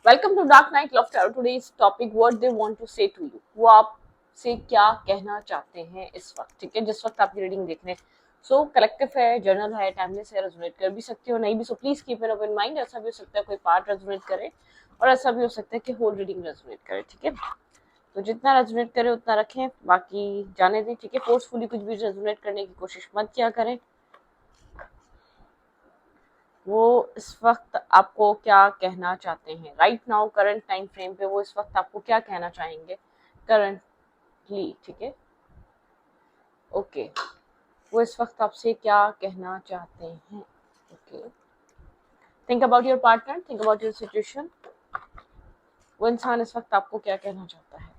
Welcome to dark night love tarot. Today's topic what they want to say to you. वो आपसे क्या कहना चाहते हैं इस वक्त, ठीक है, जिस वक्त आपकी रीडिंग देख रहे हैं। सो कलेक्टिव है, जर्नल है, टाइमलेस है, रेजोनेट कर भी सकते हो, नहीं भी। So please keep an open mind. ऐसा भी हो सकता है कोई पार्ट रेजोनेट करे और ऐसा भी हो सकता है कि होल रीडिंग रेजोनेट करे, ठीक है। तो जितना रेजोनेट करे उतना रखें, बाकी जाने दें, ठीक है। फोर्सफुली कुछ भी रेजोनेट करने की कोशिश मत किया करें। वो इस वक्त आपको क्या कहना चाहते हैं right now, current time frame पे वो इस वक्त आपको क्या कहना चाहेंगे करंटली, ठीक है। ओके, वो इस वक्त आपसे क्या कहना चाहते हैं। Okay, think about your partner, think about your situation. वो इंसान इस वक्त आपको क्या कहना चाहता है।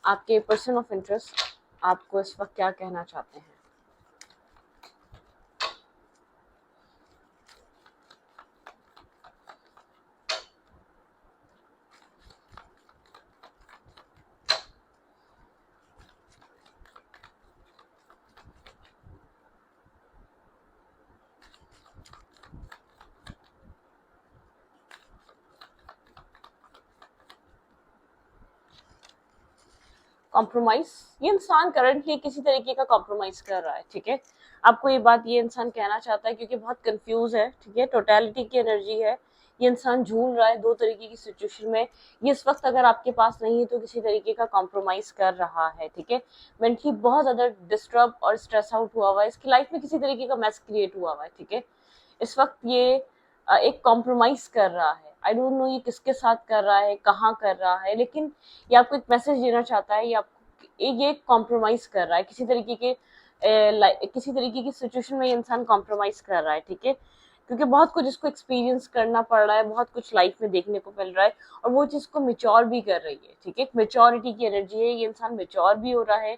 आपके पर्सन ऑफ इंटरेस्ट आपको इस वक्त क्या कहना चाहते हैं। कॉम्प्रोमाइज, ये इंसान करंटली किसी तरीके का कॉम्प्रोमाइज कर रहा है, ठीक है। आपको ये बात ये इंसान कहना चाहता है क्योंकि बहुत कंफ्यूज है, ठीक है। टोटलिटी की एनर्जी है, ये इंसान झूल रहा है दो तरीके की सिचुएशन में। ये इस वक्त अगर आपके पास नहीं है तो किसी तरीके का कॉम्प्रोमाइज कर रहा है, ठीक है। मेंटली बहुत ज्यादा डिस्टर्ब और स्ट्रेस आउट हुआ हुआ है, इसकी लाइफ में किसी तरीके का मैस क्रिएट हुआ हुआ है, ठीक है। इस वक्त ये एक कॉम्प्रोमाइज कर रहा है। आई डोंट नो ये किसके साथ कर रहा है, कहाँ कर रहा है, लेकिन ये आपको एक मैसेज देना चाहता है। ये आपको ये कॉम्प्रोमाइज कर रहा है किसी तरीके के किसी तरीके की सिचुएशन में ये इंसान कॉम्प्रोमाइज कर रहा है, ठीक है। क्योंकि बहुत कुछ इसको एक्सपीरियंस करना पड़ रहा है, बहुत कुछ लाइफ में देखने को मिल रहा है और वो चीज को मेच्योर भी कर रही है, ठीक है। मेच्योरिटी की एनर्जी है, ये इंसान मेच्योर भी हो रहा है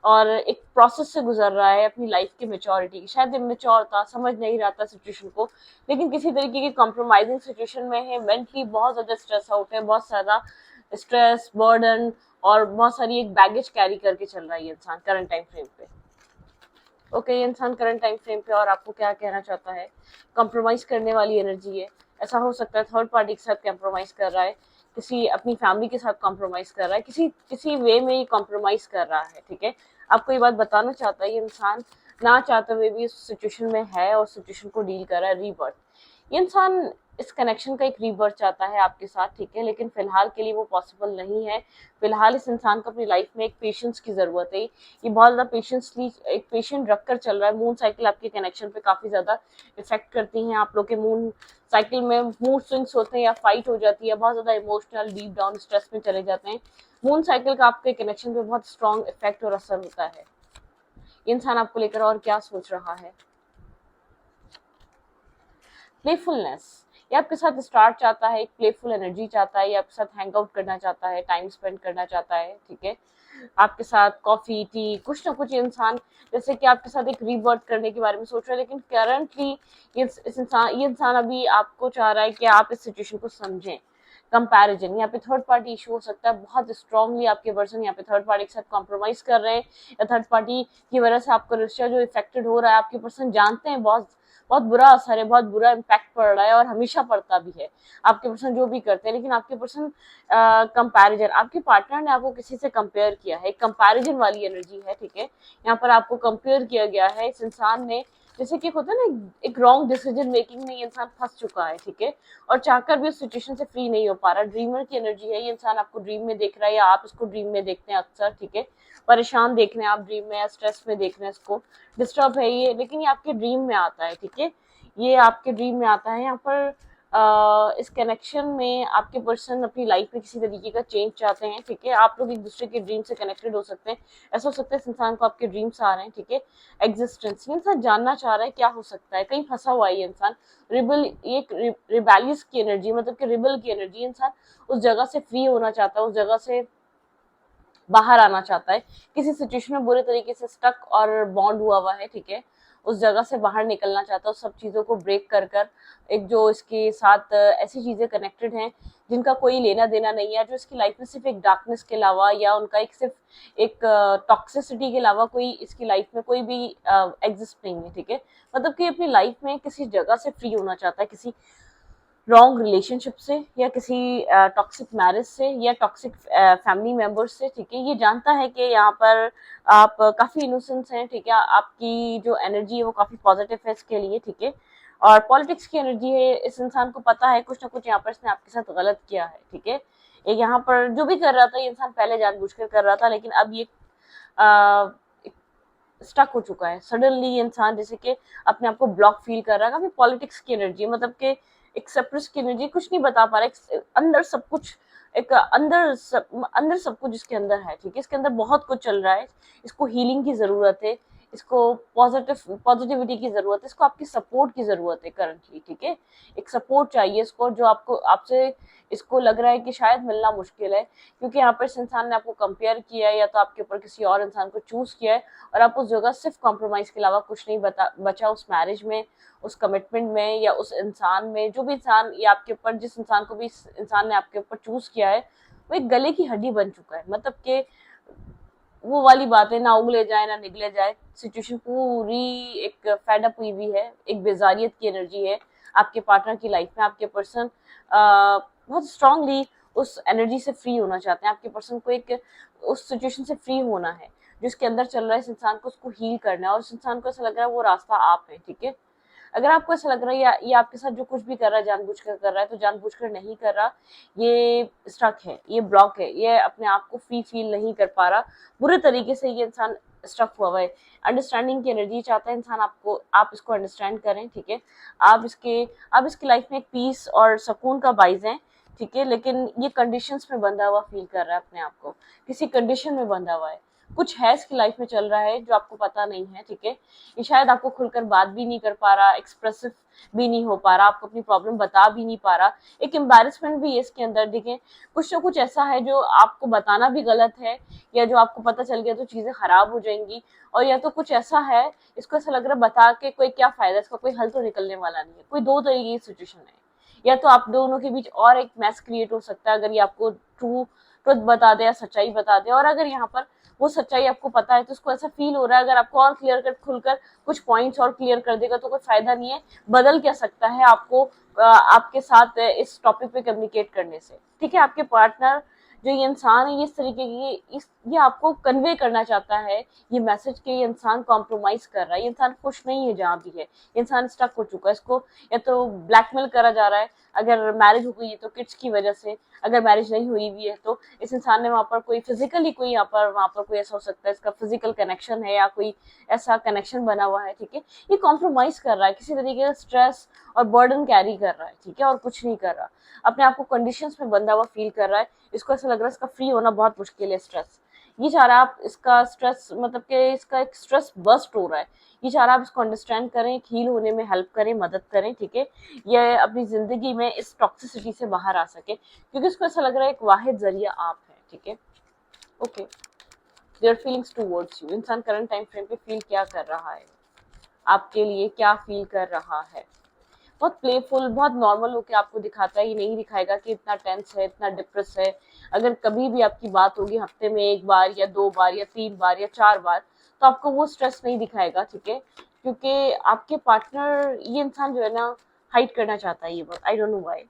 और एक प्रोसेस से गुजर रहा है अपनी लाइफ की मेच्योरिटी की। शायद इमेच्योर था, समझ नहीं रहा था सिचुएशन को, लेकिन किसी तरीके की कॉम्प्रोमाइजिंग सिचुएशन में है। मेंटली बहुत ज्यादा स्ट्रेस आउट है, बहुत ज्यादा स्ट्रेस, बर्डन और बहुत सारी एक बैगेज कैरी करके चल रहा है ये इंसान करंट टाइम फ्रेम पे। ओके, ये इंसान करंट टाइम फ्रेम पे और आपको क्या कहना चाहता है। कॉम्प्रोमाइज करने वाली एनर्जी है। ऐसा हो सकता है थर्ड पार्टी के साथ कॉम्प्रोमाइज कर रहा है, किसी अपनी फैमिली के साथ कॉम्प्रोमाइज कर रहा है, किसी किसी वे में ही कॉम्प्रोमाइज कर रहा है, ठीक है। आपको ये बात बताना चाहता है ये इंसान ना चाहते हुए भी इस सिचुएशन में है और सिचुएशन को डील कर रहा है। रीबर्थ, ये इंसान इस कनेक्शन का एक रीबर्थ चाहता है आपके साथ, ठीक है, लेकिन फिलहाल के लिए वो पॉसिबल नहीं है। फिलहाल इस इंसान को अपनी लाइफ में एक पेशेंस की जरूरत है। ये बहुत ज्यादा पेशेंसली एक पेशेंट रखकर चल रहा है। मून साइकिल आपके कनेक्शन पे काफी ज्यादा इफेक्ट करती हैं। आप लोग के मून साइकिल में मूड स्विंग्स होते हैं या फाइट हो जाती है, बहुत ज्यादा इमोशनल डीप डाउन स्ट्रेस में चले जाते हैं। मून साइकिल का आपके कनेक्शन पे बहुत स्ट्रॉन्ग इफेक्ट और असर होता है। इंसान आपको लेकर और क्या सोच रहा है। प्लेफुलनेस, ये आपके साथ स्टार्ट चाहता है, एक प्लेफुल एनर्जी चाहता है, ये आपके साथ हैंग आउट करना चाहता है, टाइम स्पेंड करना चाहता है, ठीक है। आपके साथ कॉफी टी कुछ ना कुछ इंसान जैसे कि आपके साथ एक रीबर्थ करने के बारे में सोच रहा है, लेकिन करंटली ये इंसान अभी आपको चाह रहा है कि आप इस सिचुएशन को समझें। कंपैरिजन, यहाँ पे थर्ड पार्टी इशू हो सकता है। बहुत स्ट्रांगली आपके पर्सन यहाँ पे थर्ड पार्टी के साथ कॉम्प्रोमाइज कर रहे हैं या थर्ड पार्टी की वजह से आपका रिश्ता जो इफेक्टेड हो रहा है, आपके पर्सन जानते हैं बहुत बहुत बुरा असर है, बहुत बुरा इम्पैक्ट पड़ रहा है और हमेशा पड़ता भी है आपके पर्सन जो भी करते हैं। लेकिन आपके पर्सन कंपैरिजन, आपके पार्टनर ने आपको किसी से कंपेयर किया है, कंपैरिजन वाली एनर्जी है, ठीक है। यहाँ पर आपको कंपेयर किया गया है इस इंसान ने, जैसे कि होता है ना एक रॉन्ग डिसीजन मेकिंग में ये इंसान फंस चुका है, ठीक है, और चाहकर भी उस सिचुएशन से फ्री नहीं हो पा रहा। ड्रीमर की एनर्जी है, ये इंसान आपको ड्रीम में देख रहा है या आप इसको ड्रीम में देखते हैं अक्सर, ठीक है। परेशान देख रहे हैं आप ड्रीम में या स्ट्रेस में देख रहे हैं इसको, डिस्टर्ब है ये, लेकिन ये आपके ड्रीम में आता है, ठीक है। ये आपके ड्रीम में आता है। यहाँ पर इस कनेक्शन में आपके पर्सन अपनी लाइफ में किसी तरीके का चेंज चाहते हैं, ठीक है। आप लोग एक दूसरे के ड्रीम से कनेक्टेड हो सकते हैं। ऐसा हो सकता है इस इंसान को आपके ड्रीम्स आ रहे हैं, ठीक है। एग्जिस्टेंस, ये इंसान जानना चाह रहा है क्या हो सकता है, कहीं फंसा हुआ है ये इंसान। रिबल, एक रिबेलियस की एनर्जी, मतलब कि रिबल की एनर्जी, इंसान उस जगह से फ्री होना चाहता है, उस जगह से बाहर आना चाहता है। किसी सिचुएशन में बुरे तरीके से स्टक और बॉन्ड हुआ हुआ है, ठीक है। उस जगह से बाहर निकलना चाहता है, उस सब चीज़ों को ब्रेक कर कर एक जो इसके साथ ऐसी चीज़ें कनेक्टेड हैं जिनका कोई लेना देना नहीं है, जो इसकी लाइफ में सिर्फ एक डार्कनेस के अलावा या उनका एक सिर्फ एक टॉक्सिसिटी के अलावा कोई इसकी लाइफ में कोई भी एग्जिस्ट नहीं है, ठीक है। मतलब कि अपनी लाइफ में किसी जगह से फ्री होना चाहता है, किसी रॉन्ग रिलेशनशिप से या किसी टॉक्सिक मैरिज से या टॉक्सिक फैमिली मेंबर्स से, ठीक है। ये जानता है कि यहाँ पर आप काफ़ी इनोसेंस हैं, ठीक है, आपकी जो एनर्जी है वो काफ़ी पॉजिटिव है इसके लिए, ठीक है। और पॉलिटिक्स की एनर्जी है, इस इंसान को पता है कुछ ना कुछ यहाँ पर इसने आपके साथ गलत किया है, ठीक है। एक यहाँ पर जो भी कर रहा था ये इंसान पहले जानबूझकर कर रहा था, लेकिन अब ये स्टक हो चुका है। सडनली ये इंसान जैसे कि अपने आप को ब्लॉक फील कर रहा है, काफी पॉलिटिक्स की एनर्जी, मतलब कि एक सप्रेस की एनर्जी, कुछ नहीं बता पा रहा है, अंदर सब कुछ एक अंदर सब कुछ इसके अंदर है, ठीक है। इसके अंदर बहुत कुछ चल रहा है, इसको हीलिंग की जरूरत है, इसको पॉजिटिविटी की जरूरत है, इसको आपकी सपोर्ट की जरूरत है करंटली, ठीक है। एक सपोर्ट चाहिए इसको, जो आपको आपसे इसको लग रहा है कि शायद मिलना मुश्किल है, क्योंकि यहाँ पर इस इंसान ने आपको कंपेयर किया है या तो आपके ऊपर किसी और इंसान को चूज किया है, और आप उस जगह सिर्फ कॉम्प्रोमाइज के अलावा कुछ नहीं बचा उस मैरिज में, उस कमिटमेंट में या उस इंसान में, जो भी इंसान या आपके ऊपर जिस इंसान को भी इस इंसान ने आपके ऊपर चूज किया है वो एक गले की हड्डी बन चुका है। मतलब कि वो वाली बात है, ना उगले जाए ना निगले जाए, सिचुएशन पूरी एक फेड अप हुई हुई है, एक बेजारियत की एनर्जी है आपके पार्टनर की लाइफ में। आपके पर्सन बहुत स्ट्रांगली उस एनर्जी से फ्री होना चाहते हैं, आपके पर्सन को एक उस सिचुएशन से फ्री होना है जिसके अंदर चल रहा है इस इंसान को, उसको हील करना है, और इस इंसान को ऐसा लग रहा है वो रास्ता आप है, ठीक है। अगर आपको ऐसा लग रहा है या ये आपके साथ जो कुछ भी कर रहा है जानबूझकर कर रहा है, तो जानबूझकर नहीं कर रहा, ये स्ट्रक है, ये ब्लॉक है, ये अपने आप को फ्री फील नहीं कर पा रहा, बुरे तरीके से ये इंसान स्ट्रक हुआ है। अंडरस्टैंडिंग की एनर्जी चाहता है इंसान, आपको आप इसको अंडरस्टैंड करें, ठीक है। आप इसकी लाइफ में एक पीस और सुकून का बाइज है, ठीक है, लेकिन ये कंडीशंस में बंधा हुआ फील कर रहा है अपने आप को, किसी कंडीशन में बंधा हुआ है, कुछ है इसकी लाइफ में चल रहा है जो आपको पता नहीं है, ठीक है। ये शायद आपको खुलकर बात भी नहीं कर पा रहा, एक्सप्रेसिव भी नहीं हो पा रहा, आपको अपनी प्रॉब्लम बता भी नहीं पा रहा, एक एम्बैरेसमेंट भी है इसके अंदर, देखें कुछ ना कुछ ऐसा है जो आपको बताना भी गलत है, या जो आपको पता चल गया तो चीजें खराब हो जाएंगी, और या तो कुछ ऐसा है इसको ऐसा लग रहा है बता के कोई क्या फायदा, इसका कोई हल तो निकलने वाला नहीं है। कोई दो तरीके की सिचुएशन है, या तो आप दोनों के बीच और एक मैस क्रिएट हो सकता है अगर ये आपको ट्रुथ बता दे या सच्चाई बता दे, और अगर यहाँ पर वो सच्चाई आपको पता है तो उसको ऐसा फील हो रहा है अगर आपको और क्लियर कट खुलकर कुछ पॉइंट्स और क्लियर कर देगा तो कोई फायदा नहीं है, बदल क्या सकता है आपको आपके साथ इस टॉपिक पे कम्युनिकेट करने से, ठीक है। आपके पार्टनर जो ये इंसान है ये इस तरीके की ये आपको कन्वे करना चाहता है ये मैसेज कि ये इंसान कॉम्प्रोमाइज कर रहा है, ये इंसान खुश नहीं है जहाँ भी है, ये इंसान स्टक हो चुका है, इसको या तो ब्लैकमेल करा जा रहा है, अगर मैरिज हो गई है तो किड्स की वजह से, अगर मैरिज नहीं हुई भी है तो इस इंसान ने वहाँ पर कोई फिजिकली कोई वहाँ पर कोई ऐसा हो सकता है इसका फिजिकल कनेक्शन है या कोई ऐसा कनेक्शन बना हुआ है, ठीक है। ये कॉम्प्रोमाइज कर रहा है, किसी तरीके का स्ट्रेस और बर्डन कैरी कर रहा है, ठीक है, और कुछ नहीं कर रहा, अपने आप को कंडीशंस में बंधा हुआ फील कर रहा है, इसको ऐसा लग रहा है इसका फ्री होना बहुत मुश्किल है, स्ट्रेस ये चाह रहा है आप इसका स्ट्रेस मतलब कि इसका एक स्ट्रेस बस्ट हो रहा है, ये चाह रहा है आप इसको अंडरस्टैंड करें, हील होने में हेल्प करें, मदद करें, ठीक है, ये अपनी जिंदगी में इस टॉक्सिसिटी से बाहर आ सके, क्योंकि इसको ऐसा लग रहा है एक वाहिद जरिया आप है, ठीक है। Okay, their feelings towards you, इंसान करंट टाइम फ्रेम पे फील क्या कर रहा है, आपके लिए क्या फील कर रहा है, बहुत प्लेफुल, बहुत नॉर्मल होके आपको दिखाता है, ये नहीं दिखाएगा कि इतना टेंस है, इतना डिप्रेस है। अगर कभी भी आपकी बात होगी हफ्ते में एक बार या दो बार या तीन बार या चार बार, तो आपको वो स्ट्रेस नहीं दिखाएगा, ठीक है, क्योंकि आपके पार्टनर ये इंसान जो है ना हाइड करना चाहता है ये बात, I don't know why.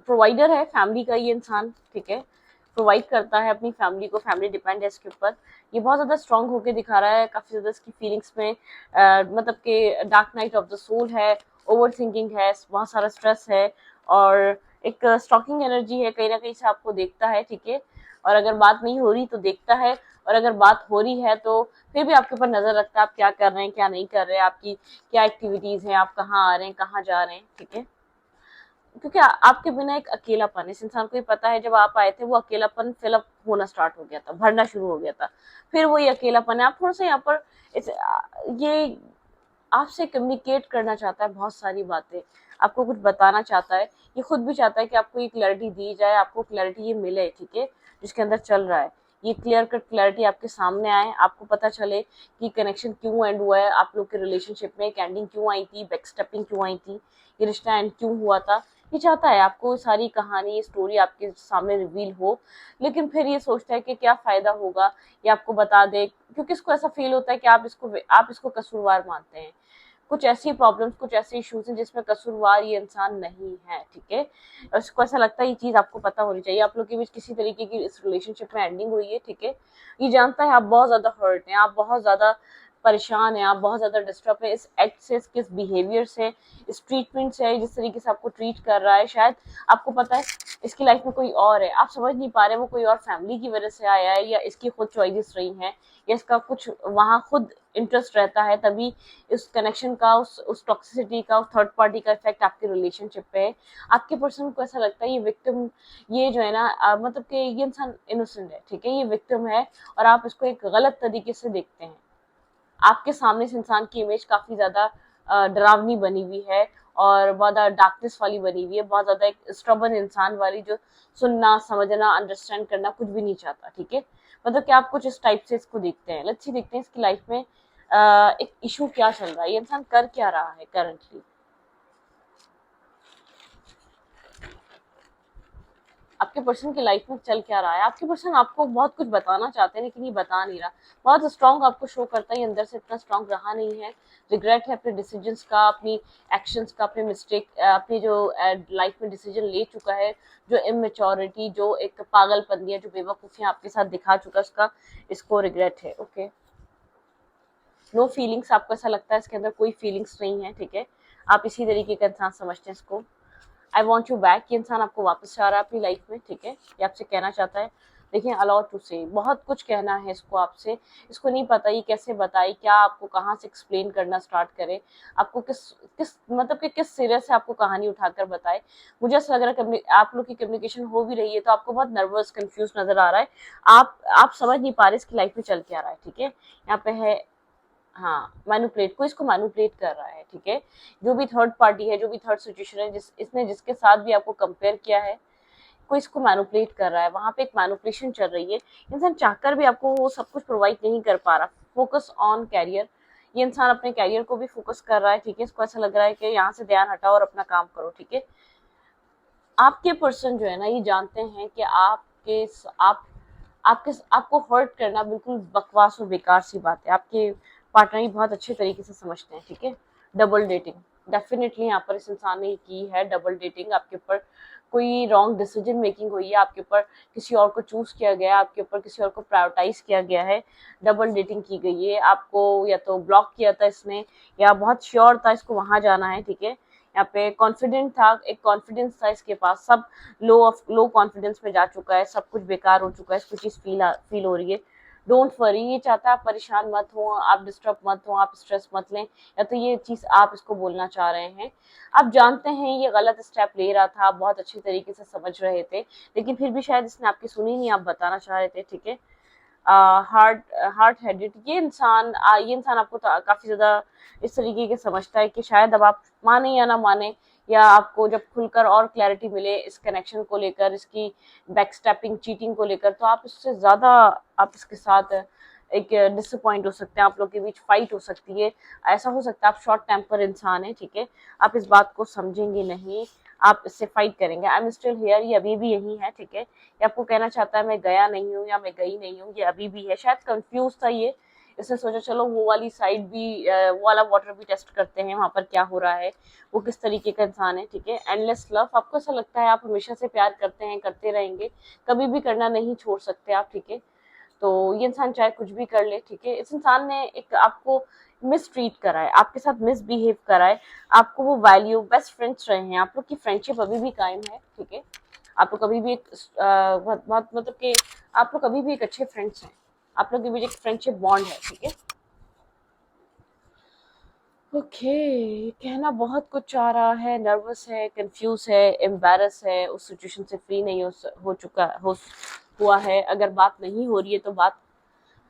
Provider है फैमिली का ये इंसान, ठीक है, प्रोवाइड करता है अपनी फैमिली को, फैमिली डिपेंड है इसके ऊपर, ये बहुत ज्यादा स्ट्रांग होके दिखा रहा है, काफी ज्यादा इसकी फीलिंग्स में मतलब कि dark night of the soul है, ओवर थिंकिंग है, बहुत सारा स्ट्रेस है, और एक स्टॉकिंग एनर्जी है, कहीं ना कहीं से आपको देखता है, ठीक है, और अगर बात नहीं हो रही तो देखता है, और अगर बात हो रही है तो फिर भी आपके ऊपर नजर रखता है, आप क्या कर रहे हैं क्या नहीं कर रहे हैं, आपकी क्या एक्टिविटीज हैं, आप कहाँ आ रहे हैं कहाँ जा रहे हैं, ठीक है, क्योंकि आपके बिना एक अकेलापन, इस इंसान को ये पता है जब आप आए थे वो अकेलापन फिलअप होना स्टार्ट हो गया था, भरना शुरू हो गया था, फिर वो ये अकेलापन है, आप थोड़ा सा यहाँ पर ये आपसे कम्युनिकेट करना चाहता है, बहुत सारी बातें आपको कुछ बताना चाहता है, ये खुद भी चाहता है कि आपको ये क्लैरिटी दी जाए, आपको क्लैरिटी ये मिले, ठीक है, जिसके अंदर चल रहा है, ये क्लियर कट क्लैरिटी आपके सामने आए, आपको पता चले कि कनेक्शन क्यों एंड हुआ है, आप लोग के रिलेशनशिप में एक एंडिंग क्यों आई थी, बैकस्टेपिंग क्यों आई थी, ये रिश्ता एंड क्यों हुआ था। ये चाहता है आपको सारी कहानी, ये स्टोरी आपके सामने रिवील हो, लेकिन फिर ये सोचता है कि क्या फ़ायदा होगा ये आपको बता दे, क्योंकि इसको ऐसा फ़ील होता है कि आप इसको कसूरवार मानते हैं। कुछ ऐसी प्रॉब्लम्स, कुछ ऐसे इश्यूज़ हैं जिसमें कसूरवार ये इंसान नहीं है, ठीक है? और उसको ऐसा लगता है ये चीज़ आपको पता होनी चाहिए, आप लोग के बीच किसी तरीके की इस रिलेशनशिप में एंडिंग हुई है, ठीक है? ये जानता है आप बहुत ज़्यादा हर्ट हैं, आप बहुत ज़्यादा परेशान हैं, आप बहुत ज़्यादा डिस्टर्ब हैं इस एक्ट से, किस बिहेवियर से, इस ट्रीटमेंट से, जिस तरीके से आपको ट्रीट कर रहा है। शायद आपको पता है इसकी लाइफ में कोई और है, आप समझ नहीं पा रहे वो कोई और फैमिली की वजह से आया है, या इसकी खुद चॉइसेस रही हैं, या इसका कुछ वहाँ खुद इंटरेस्ट रहता है, तभी इस कनेक्शन का, उस टॉक्सिसिटी का, उस थर्ड पार्टी का इफेक्ट आपके रिलेशनशिप पे है। आपके पर्सन को ऐसा लगता है ये विक्टिम, ये जो है ना मतलब कि ये इंसान इनोसेंट है, ठीक है, ये विक्टिम है, और आप इसको एक गलत तरीके से देखते हैं। आपके सामने इस इंसान की इमेज काफ़ी ज़्यादा डरावनी बनी हुई है, और बहुत ज़्यादा डार्कनेस वाली बनी हुई है, बहुत ज़्यादा एक स्टबर्न इंसान वाली, जो सुनना, समझना, अंडरस्टैंड करना कुछ भी नहीं चाहता, ठीक है? मतलब कि आप कुछ इस टाइप से इसको देखते हैं। लेट्स सी देखते हैं इसकी लाइफ में एक इशू क्या चल रहा है, ये इंसान कर क्या रहा है करंटली। आपके पर्सन की लाइफ में चल क्या रहा है। आपके पर्सन आपको बहुत कुछ बताना चाहते हैं, लेकिन ये बता नहीं रहा। बहुत स्ट्रांग आपको शो करता है, ये अंदर से इतना स्ट्रांग रहा नहीं है। रिग्रेट है अपने डिसीजंस का, अपनी एक्शंस का, अपने मिस्टेक, अपनी जो लाइफ में डिसीजन ले चुका है, जो इमेच्योरिटी, जो एक पागलपन है, जो बेवकूफ़ियाँ आपके साथ दिखा चुका है, उसका इसको रिग्रेट है। ओके, नो फीलिंग्स, आपको ऐसा लगता है इसके अंदर कोई फीलिंग्स नहीं है, ठीक है? आप इसी तरीके का इंसान समझते हैं इसको। आई वॉन्ट यू बैक, ये इंसान आपको वापस चाह रहा है अपनी लाइफ में, ठीक है? ये आपसे कहना चाहता है। देखिए, अलाउ टू से, बहुत कुछ कहना है इसको आपसे। इसको नहीं पता ये कैसे बताए, क्या आपको कहाँ से एक्सप्लेन करना स्टार्ट करे, आपको किस किस मतलब कि किस सिरे से आपको कहानी उठाकर बताए। मुझे ऐसा लग रहा है आप लोग की कम्युनिकेशन हो भी रही है तो आपको बहुत नर्वस, कंफ्यूज नजर आ रहा है। आप समझ नहीं पा रहे इसकी लाइफ में चल क्या रहा है, ठीक है? यहाँ पे है, हाँ, मैनिपुलेट, कोई इसको मैनिपुलेट कर रहा है, ठीक है? जो भी थर्ड पार्टी है, जो भी थर्ड सिचुएशन है, इसने जिसके साथ भी आपको कंपेयर किया है, कोई इसको मैनिपुलेट कर रहा है, वहाँ पे एक मैनिपुलेशन चल रही है। इंसान चाहकर भी आपको वो सब कुछ प्रोवाइड नहीं कर पा रहा। फोकस ऑन कैरियर, ये इंसान अपने कैरियर को भी फोकस कर रहा है, ठीक है? इसको ऐसा लग रहा है कि यहाँ से ध्यान हटाओ और अपना काम करो, ठीक है? आपके पर्सन जो है ना, ये जानते हैं कि आप आपको हर्ट करना बिल्कुल बकवास और बेकार सी बात है। आपके पार्टनर ही बहुत अच्छे तरीके से समझते हैं, ठीक है? डबल डेटिंग डेफिनेटली यहाँ पर इस इंसान ने की है। डबल डेटिंग, आपके ऊपर कोई रॉन्ग डिसीजन मेकिंग हुई है, आपके ऊपर किसी और को चूज किया गया है, आपके ऊपर किसी और को प्रायोरिटाइज किया गया है, डबल डेटिंग की गई है। आपको या तो ब्लॉक किया था इसने, या बहुत श्योर था इसको वहां जाना है, ठीक है? यहाँ पे कॉन्फिडेंट था, एक कॉन्फिडेंस था इसके पास, सब लो कॉन्फिडेंस में जा चुका है, सब कुछ बेकार हो चुका है, इसको चीज फील हो रही है। डोंट वरी, ये चाहता है आप परेशान मत हो, आप डिस्टर्ब मत हो, आप स्ट्रेस मत लें, या तो ये चीज आप इसको बोलना चाह रहे हैं। आप जानते हैं ये गलत स्टेप ले रहा था, आप बहुत अच्छी तरीके से समझ रहे थे, लेकिन फिर भी शायद इसने आपकी सुनी नहीं, आप बताना चाह रहे थे, ठीक है? हार्ट हेडेड, ये इंसान आपको काफी ज्यादा इस तरीके के समझता है कि शायद अब आप माने या ना माने, या आपको जब खुलकर और क्लैरिटी मिले इस कनेक्शन को लेकर, इसकी बैकस्टेपिंग, चीटिंग को लेकर, तो आप इससे ज्यादा, आप इसके साथ एक डिसअपॉइंट हो सकते हैं, आप लोग के बीच फाइट हो सकती है। ऐसा हो सकता है आप शॉर्ट टेम्पर इंसान है, ठीक है? आप इस बात को समझेंगे नहीं, आप इससे फाइट करेंगे। आई एम स्टिल हियर, ये अभी भी यही है, ठीक है? ये आपको कहना चाहता है मैं गया नहीं हूँ या मैं गई नहीं हूँ, ये अभी भी है। शायद कंफ्यूज था ये, इसने सोचा चलो वो वाली साइड भी, वो वाला वाटर भी टेस्ट करते हैं, वहां पर क्या हो रहा है, वो किस तरीके का इंसान है, ठीक है? एंडलेस लव, आपको ऐसा लगता है आप हमेशा से प्यार करते हैं, करते रहेंगे, कभी भी करना नहीं छोड़ सकते आप, ठीक है? तो ये इंसान चाहे कुछ भी कर ले, ठीक है? इस इंसान ने एक आपको मिसट्रीट करा है, आपके साथ मिसबिहेव करा है, आपको वो वैल्यू, बेस्ट फ्रेंड्स रहे हैं, आप लोग की फ्रेंडशिप अभी भी कायम है, ठीक है? आप लोग कभी भी एक बहुत मतलब कि आप लोग कभी भी एक अच्छे फ्रेंड्स हैं, आप लोग के बीच एक फ्रेंडशिप बॉन्ड है, ठीक है? ओके, कहना बहुत कुछ चाह रहा है, नर्वस है, कंफ्यूज है, एम्बैरस है, उस सिचुएशन से फ्री नहीं हो चुका हुआ है। अगर बात नहीं हो रही है तो बात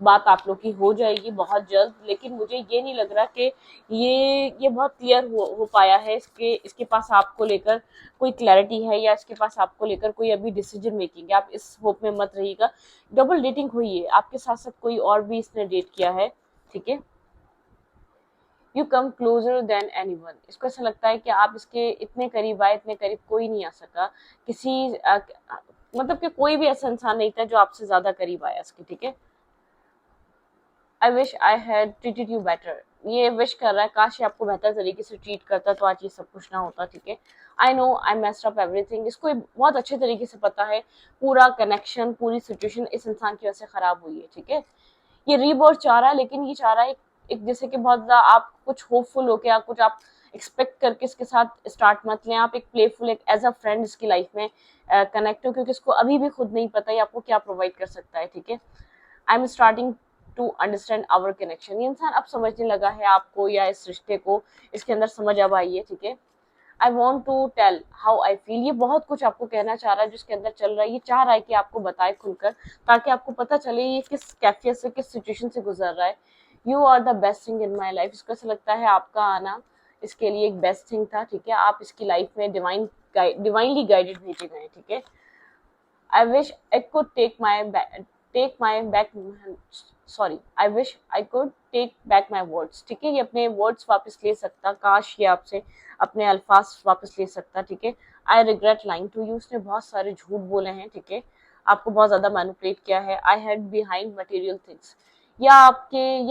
बात आप लोग की हो जाएगी बहुत जल्द, लेकिन मुझे ये नहीं लग रहा कि ये बहुत क्लियर हो पाया है, इसके पास आपको लेकर कोई क्लैरिटी है, या इसके पास आपको लेकर कोई अभी डिसीजन मेकिंग है। आप इस होप में मत रहिएगा। डबल डेटिंग हुई है, आपके साथ साथ कोई और भी इसने डेट किया है, ठीक है। You come closer than anyone, इसको ऐसा लगता है कि आप इसके इतने करीब आए, इतने करीब कोई नहीं आ सका, मतलब कि कोई भी ऐसा इंसान नहीं था जो आपसे ज्यादा करीब आया इसके, ठीक है। I wish I had treated you better, ये विश कर रहा है काश ये आपको बेहतर तरीके से ट्रीट करता तो आज ये सब कुछ ना होता, ठीक है। I know I messed up everything, इसको बहुत अच्छे तरीके से पता है पूरा कनेक्शन, पूरी सिचुएशन इस इंसान की वजह से खराब हुई है, ठीक है। ये रीबर्थ चाह रहा है, लेकिन ये चाह रहा है एक जैसे कि बहुत ज्यादा आप कुछ होपफुल होके, आप कुछ आप एक्सपेक्ट करके इसके साथ स्टार्ट मत लें। आप एक प्लेफुल, एक एज अ फ्रेंड इसकी लाइफ में कनेक्ट हो, क्योंकि इसको अभी भी खुद नहीं पता है आपको क्या प्रोवाइड कर सकता है, ठीक है। I am starting to understand our connection, ये इंसान अब समझने लगा है आपको या इस रिश्ते को, इसके अंदर समझ अब आई है, ठीक है। I want to tell how I feel, ये बहुत कुछ आपको कहना चाह रहा है, जिसके अंदर चल रहा है, ये चाह रहा है कि आपको बताए खुलकर, ताकि आपको पता चले ये किस कैफियत से, किस सिचुएशन से गुजर रहा है। You are the best thing in my life, इसको ऐसा लगता है आपका आना इसके लिए एक बेस्ट थिंग था, ठीक है। आप इसकी लाइफ में डिवाइनली गाइडेड भेजे गए, ठीक है। I wish I could take my back sorry I wish I could take back my words, ठीक है। ये अपने वर्ड्स वापस ले सकता, काश ये आपसे अपने अल्फाज वापस ले सकता, ठीक है। I regret lying to you, उसने बहुत सारे झूठ बोले हैं, ठीक है, आपको बहुत ज्यादा मैनिपुलेट किया है। I had behind material things, या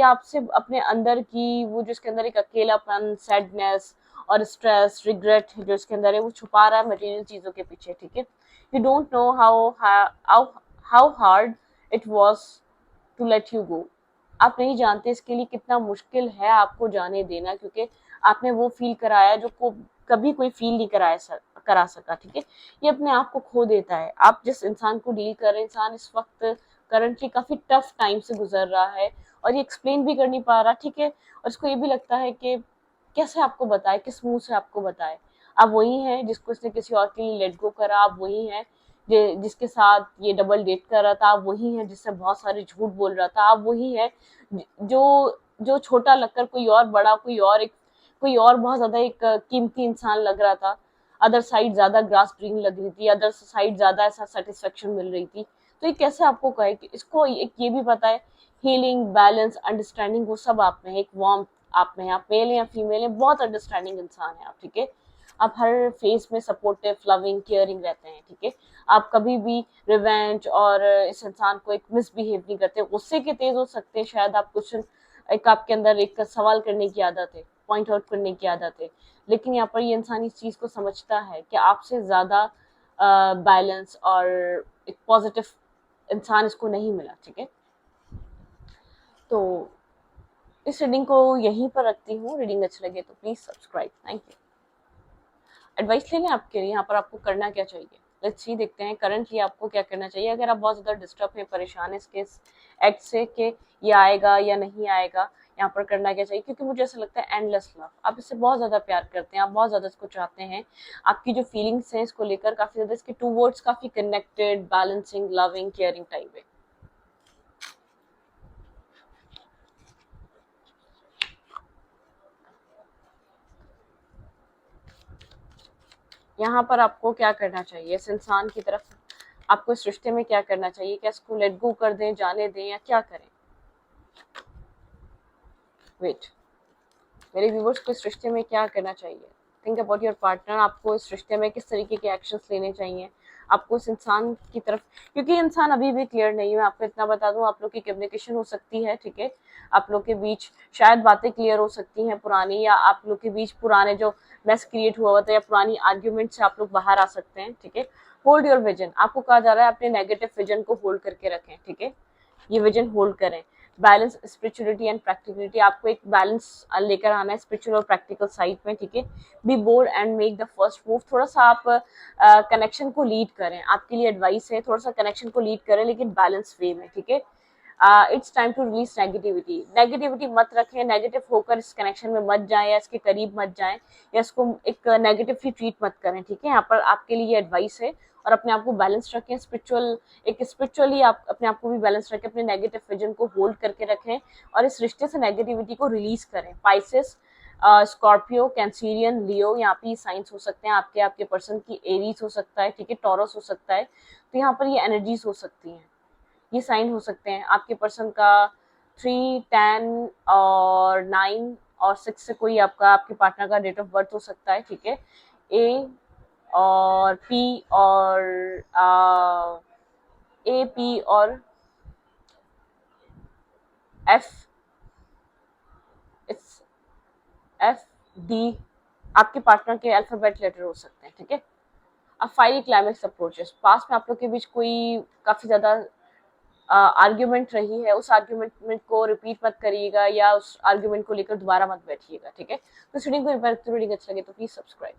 आपसे अपने अंदर की वो, जिसके अंदर एक अकेलापन, सैडनेस और स्ट्रेस, रिग्रेट जो इसके अंदर है, वो छुपा रहा है मटेरियल चीजों के पीछे, ठीक है। You don't know how hard it was to let you go, आप नहीं जानते इसके लिए कितना मुश्किल है आपको जाने देना, क्योंकि आपने वो फील कराया जो कभी कोई फील नहीं करा सका, ठीक है। ये अपने आप को खो देता है। आप जिस इंसान को डील कर रहे हैं, इंसान इस वक्त करंटली काफी टफ टाइम से गुजर रहा है, और ये एक्सप्लेन भी कर नहीं पा रहा, ठीक है। और इसको ये भी लगता है कि कैसे आपको बताए, किस मुंह से आपको बताए। आप वही हैं जिसको इसने किसी और के लिए लेट गो करा, आप वही हैं जिसके साथ ये डबल डेट कर रहा था, आप वही हैं जिससे बहुत सारे झूठ बोल रहा था, आप वही हैं जो जो छोटा लगकर कोई और बहुत ज्यादा एक कीमती इंसान लग रहा था। अदर साइड ज्यादा ग्रास ग्रीन लग रही थी, अदर साइड ज्यादा ऐसा सेटिस्फेक्शन मिल रही थी। तो ये कैसे आपको कहे कि इसको एक ये भी पता है, हीलिंग, बैलेंस, अंडरस्टैंडिंग वो सब आप में है, एक वार्म आप में है। आप मेल या फीमेल है, बहुत अंडरस्टैंडिंग इंसान है आप, ठीक है। आप हर फेज में सपोर्टिव, लविंग, केयरिंग रहते हैं, ठीक है। आप कभी भी रिवेंज और इस इंसान को एक मिसबिहेव नहीं करते। गुस्से के तेज हो सकते हैं शायद आप, कुछ एक आपके अंदर एक सवाल करने की आदत है, पॉइंट आउट करने की आदत है, लेकिन यहाँ पर ये इंसान इस चीज को समझता है कि आपसे ज्यादा बैलेंस और एक पॉजिटिव इंसान इसको नहीं मिला, ठीक है। तो इस रीडिंग को यहीं पर रखती हूँ। रीडिंग अच्छी लगे तो please subscribe. Thank you. Advice लेने आपके लिए, यहाँ पर आपको करना क्या चाहिए, लेट्स सी, देखते हैं करंटली आपको क्या करना चाहिए। अगर आप बहुत ज़्यादा डिस्टर्ब हैं, परेशान हैं इसके एक्ट से कि ये आएगा या नहीं आएगा, यहाँ पर करना क्या चाहिए, क्योंकि मुझे ऐसा लगता है एंडलेस लव, आप इससे बहुत ज़्यादा प्यार करते हैं, आप बहुत ज़्यादा इसको चाहते हैं। आपकी जो फीलिंग्स हैं इसको लेकर काफ़ी ज़्यादा, इसके टू वर्ड्स काफ़ी connected, balancing, loving, caring type है। यहाँ पर आपको क्या करना चाहिए इस इंसान की तरफ, आपको इस रिश्ते में क्या करना चाहिए, क्या इसको लेट गो कर दें, जाने दें, या क्या करें। वेट, मेरे व्यूवर्स को इस रिश्ते में क्या करना चाहिए, थिंक अबाउट योर पार्टनर। आपको इस रिश्ते में किस तरीके के एक्शंस लेने चाहिए, आपको इस इंसान की तरफ, क्योंकि इंसान अभी भी क्लियर नहीं है। मैं आपको इतना बता दूं, आप लोग की कम्युनिकेशन हो सकती है, ठीक है। आप लोग के बीच शायद बातें क्लियर हो सकती हैं पुरानी, या आप लोग के बीच पुराने जो मेस क्रिएट हुआ था या पुरानी आर्ग्यूमेंट से आप लोग बाहर आ सकते हैं, ठीक है। होल्ड योर विजन, आपको कहा जा रहा है अपने नेगेटिव विजन को होल्ड करके रखें, ठीक है। ये विजन होल्ड करें। बैलेंस स्पिरिचुअलिटी एंड प्रैक्टिकलिटी, आपको एक बैलेंस लेकर आना है स्पिरिचुअल और प्रैक्टिकल साइड में, ठीक है। Be bold and make the first move, थोड़ा सा आप कनेक्शन को लीड करें, आपके लिए एडवाइस है, थोड़ा सा कनेक्शन को लीड करें लेकिन बैलेंस वे में, ठीक है। It's time to release negativity मत रखें, नेगेटिव होकर इस कनेक्शन में मत जाएं, या इसके करीब मत जाएं, या इसको एक नेगेटिवली ट्रीट मत करें, ठीक है। यहाँ पर आपके लिए एडवाइस है, और अपने आप को बैलेंस रखें, स्पिरिचुअली आप अपने आप को भी बैलेंस रखें, अपने नेगेटिव विजन को होल्ड करके रखें और इस रिश्ते से नेगेटिविटी को रिलीज करें। पाइसेस, स्कॉर्पियो, कैंसीरियन, लियो, यहाँ पे साइंस हो सकते हैं आपके पर्सन की। एरीज हो सकता है, ठीक है, टॉरस हो सकता है। तो यहाँ पर ये एनर्जीज हो सकती हैं, ये साइन हो सकते हैं आपके पर्सन का। 3, 10 और 9 और 6 से कोई आपके पार्टनर का डेट ऑफ बर्थ हो सकता है, ठीक है। ए और पी और ए पी और एफ, इट्स एफ डी, आपके पार्टनर के अल्फाबेट लेटर हो सकते हैं, ठीक है। अब फायरी क्लाइमेक्स अप्रोचेस, पास्ट में आप लोग के बीच कोई काफी ज्यादा आर्ग्यूमेंट रही है, उस आर्ग्यूमेंट को रिपीट मत करिएगा या उस आर्ग्यूमेंट को लेकर दोबारा मत बैठिएगा, ठीक है। तो रीडिंग को रीडिंग अच्छा लगे तो प्लीज सब्सक्राइब।